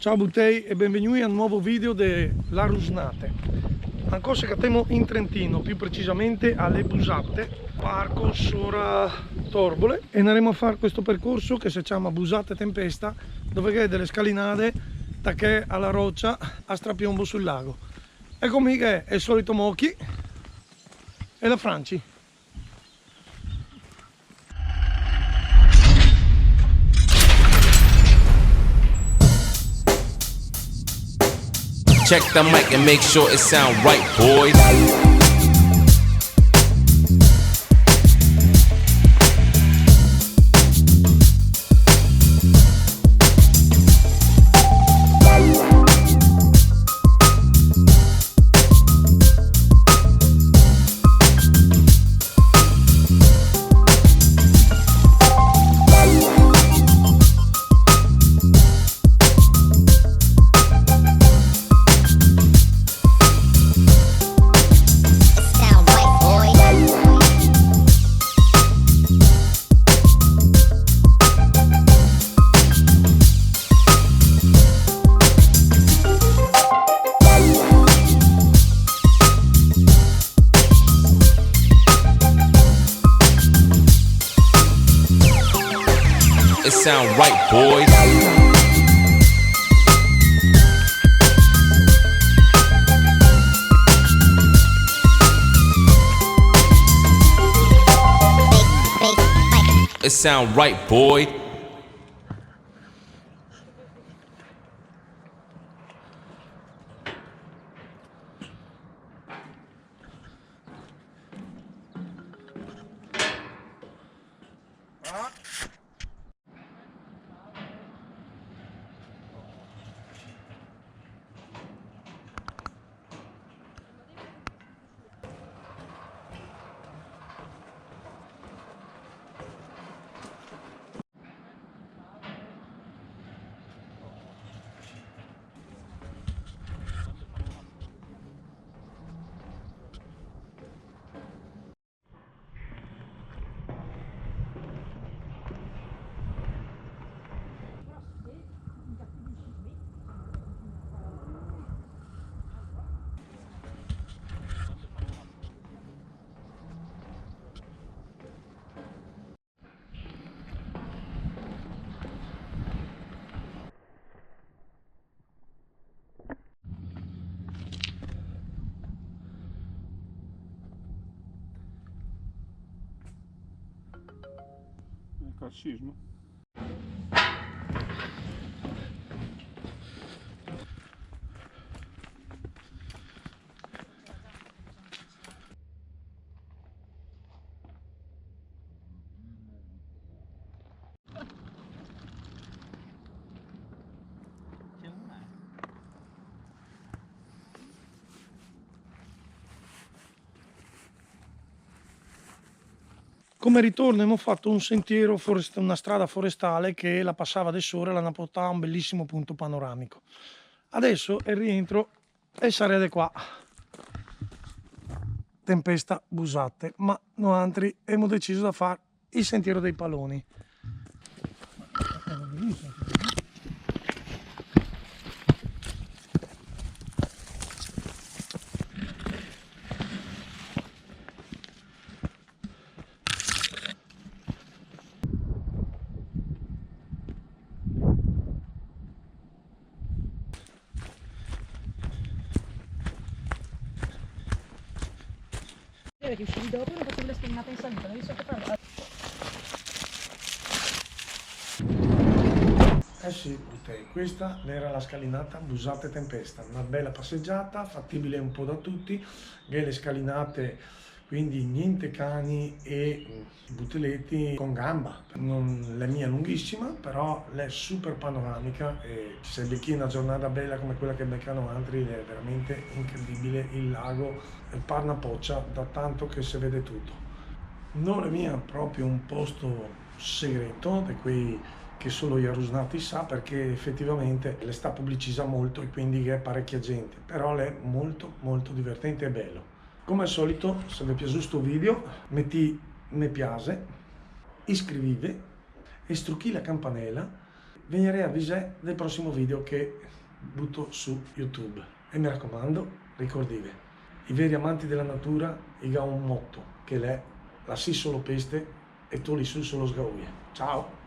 Ciao Buttei e benvenuti a un nuovo video della Rusnate. Ancora siamo in Trentino, più precisamente alle Busate, parco Sora Torbole, e andremo a fare questo percorso che si chiama Busate Tempesta, dove c'è delle scalinate da che alla roccia a strapiombo sul lago. Eccomi che è il solito Mochi e la Franci. Check the mic and make sure it sound right, boys. It sound right, boys. It sound right, boy. Calcismo. Come ritorno abbiamo fatto un sentiero, una strada forestale che la passava del sole e l'hanno portata a un bellissimo punto panoramico. Adesso è il rientro e sarete qua. Tempesta Busate, ma noi altri abbiamo deciso di fare il sentiero dei Paloni. Che uscivi dopo non facevi la scalinata in salita, non riesco a farlo. Eh sì, questa era la scalinata Busate Tempesta, una bella passeggiata, fattibile un po' da tutti, le scalinate, quindi niente cani e butteletti con gamba. La mia è lunghissima, però è super panoramica e se becchi una giornata bella come quella che beccano altri è veramente incredibile il lago, parna poccia da tanto che si vede tutto. Non è mia proprio un posto segreto di quei che solo gli arrusnati sa, perché effettivamente le sta pubblicizzando molto e quindi è parecchia gente, però è molto molto divertente e bello. Come al solito, se vi è piaciuto questo video metti mi piace, iscriviti e strucchi la campanella venirei a avvisare del prossimo video che butto su YouTube. E mi raccomando, ricordive, i veri amanti della natura hanno un motto, che è la si solo peste e tu li su solo sgauie. Ciao!